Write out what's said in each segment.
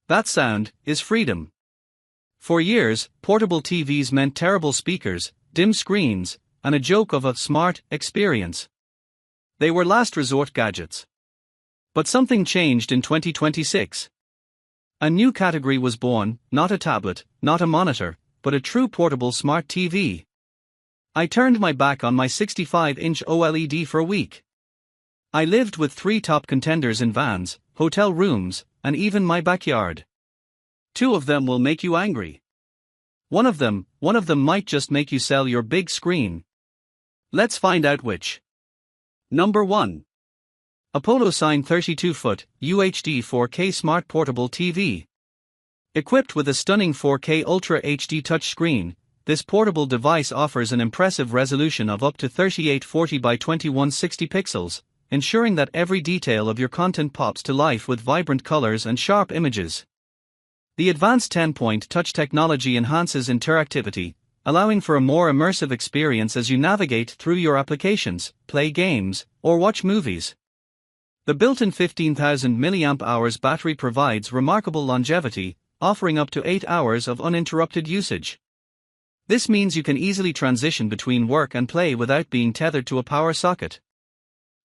That sound is freedom. For years, portable TVs meant terrible speakers, dim screens, and a joke of a smart experience. They were last resort gadgets. But something changed in 2026. A new category was born, not a tablet, not a monitor, but a true portable smart TV. I turned my back on my 65-inch OLED for a week. I lived with 3 top contenders in vans, hotel rooms, and even my backyard. 2 of them will make you angry. One of them might just make you sell your big screen. Let's find out which. Number 1. ApoloSign 32-foot UHD 4K Smart Portable TV. Equipped with a stunning 4K Ultra HD touchscreen, this portable device offers an impressive resolution of up to 3840 by 2160 pixels, ensuring that every detail of your content pops to life with vibrant colors and sharp images. The advanced 10-point touch technology enhances interactivity, allowing for a more immersive experience as you navigate through your applications, play games, or watch movies. The built-in 15,000 mAh battery provides remarkable longevity, offering up to 8 hours of uninterrupted usage. This means you can easily transition between work and play without being tethered to a power socket.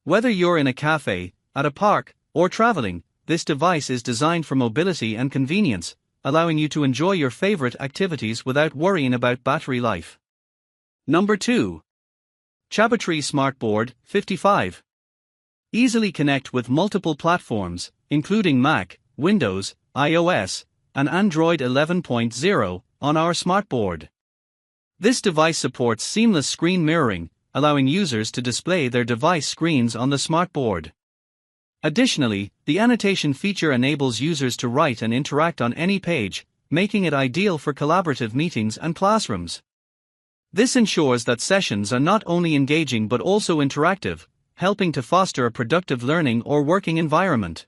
Whether you're in a cafe, at a park, or traveling, this device is designed for mobility and convenience, allowing you to enjoy your favorite activities without worrying about battery life. Number 2. Chabatree Smartboard 55. Easily connect with multiple platforms, including Mac, Windows, iOS, and Android 11.0, on our smartboard. This device supports seamless screen mirroring, allowing users to display their device screens on the smartboard. Additionally, the annotation feature enables users to write and interact on any page, making it ideal for collaborative meetings and classrooms. This ensures that sessions are not only engaging but also interactive, helping to foster a productive learning or working environment.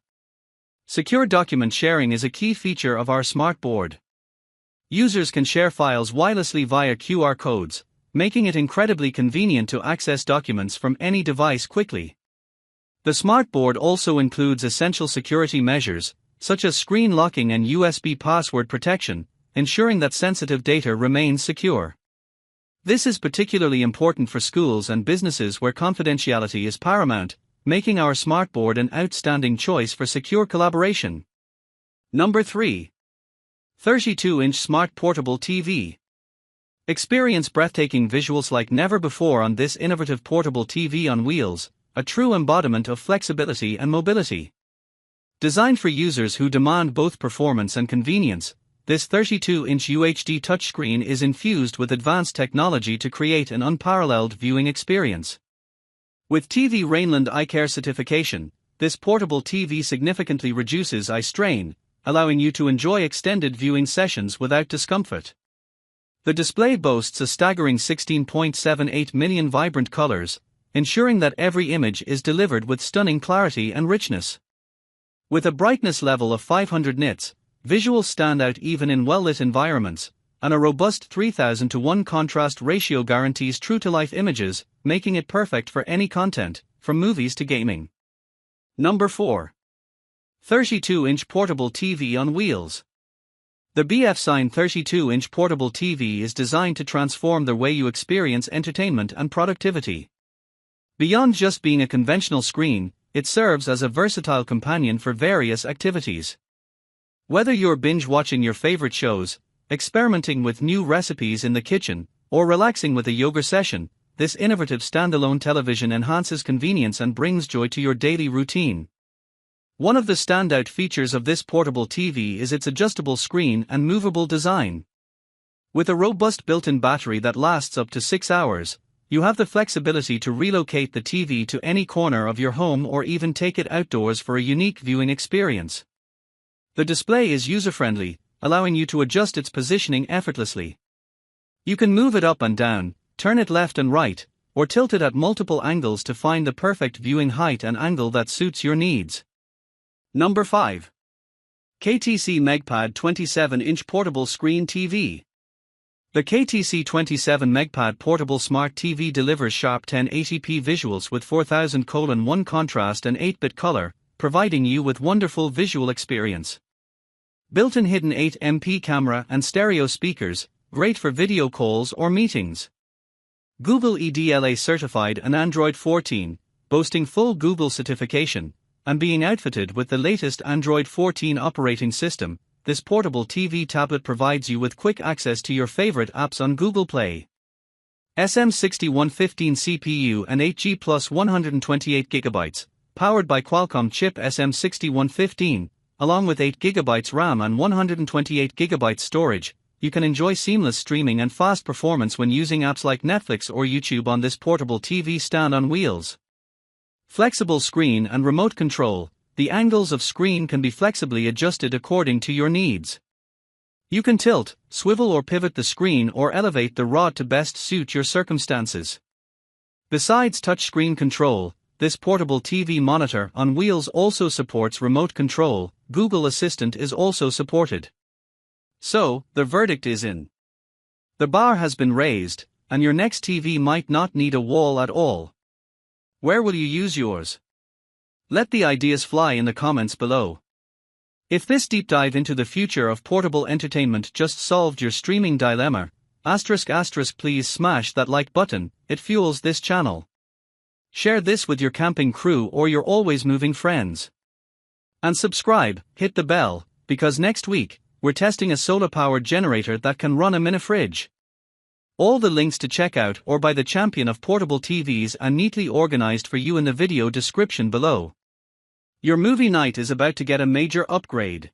Secure document sharing is a key feature of our smartboard. Users can share files wirelessly via QR codes, making it incredibly convenient to access documents from any device quickly. The smartboard also includes essential security measures, such as screen locking and USB password protection, ensuring that sensitive data remains secure. This is particularly important for schools and businesses where confidentiality is paramount, making our smartboard an outstanding choice for secure collaboration. Number 3. 32-inch Smart Portable TV. Experience breathtaking visuals like never before on this innovative portable TV on wheels, a true embodiment of flexibility and mobility. Designed for users who demand both performance and convenience, this 32-inch UHD touchscreen is infused with advanced technology to create an unparalleled viewing experience. With TV Rainland Eye Care certification, this portable TV significantly reduces eye strain, allowing you to enjoy extended viewing sessions without discomfort. The display boasts a staggering 16.78 million vibrant colors, ensuring that every image is delivered with stunning clarity and richness. With a brightness level of 500 nits, visuals stand out even in well-lit environments, and a robust 3000:1 contrast ratio guarantees true-to-life images, making it perfect for any content, from movies to gaming. Number 4. 32-inch Portable TV on Wheels. The ApoloSign 32-inch portable TV is designed to transform the way you experience entertainment and productivity. Beyond just being a conventional screen, it serves as a versatile companion for various activities. Whether you're binge-watching your favorite shows, experimenting with new recipes in the kitchen, or relaxing with a yoga session, this innovative standalone television enhances convenience and brings joy to your daily routine. One of the standout features of this portable TV is its adjustable screen and movable design. With a robust built-in battery that lasts up to 6 hours, you have the flexibility to relocate the TV to any corner of your home or even take it outdoors for a unique viewing experience. The display is user-friendly, allowing you to adjust its positioning effortlessly. You can move it up and down, turn it left and right, or tilt it at multiple angles to find the perfect viewing height and angle that suits your needs. Number 5. KTC MegPad 27-inch Portable Screen TV. The KTC 27 MegPad Portable Smart TV delivers sharp 1080p visuals with 4000:1 contrast and 8-bit color, providing you with wonderful visual experience. Built-in hidden 8MP camera and stereo speakers, great for video calls or meetings. Google EDLA certified and Android 14, boasting full Google certification, and being outfitted with the latest Android 14 operating system, this portable TV tablet provides you with quick access to your favorite apps on Google Play. SM6115 CPU and 8G plus 128GB, powered by Qualcomm chip SM6115, along with 8GB RAM and 128GB storage, you can enjoy seamless streaming and fast performance when using apps like Netflix or YouTube on this portable TV stand on wheels. Flexible screen and remote control, the angles of screen can be flexibly adjusted according to your needs. You can tilt, swivel or pivot the screen or elevate the rod to best suit your circumstances. Besides touchscreen control, this portable TV monitor on wheels also supports remote control. Google Assistant is also supported. So, the verdict is in. The bar has been raised, and your next TV might not need a wall at all. Where will you use yours? Let the ideas fly in the comments below. If this deep dive into the future of portable entertainment just solved your streaming dilemma, please smash that like button, it fuels this channel. Share this with your camping crew or your always moving friends. And subscribe, hit the bell, because next week, we're testing a solar-powered generator that can run a mini-fridge. All the links to check out or buy the champion of portable TVs are neatly organized for you in the video description below. Your movie night is about to get a major upgrade.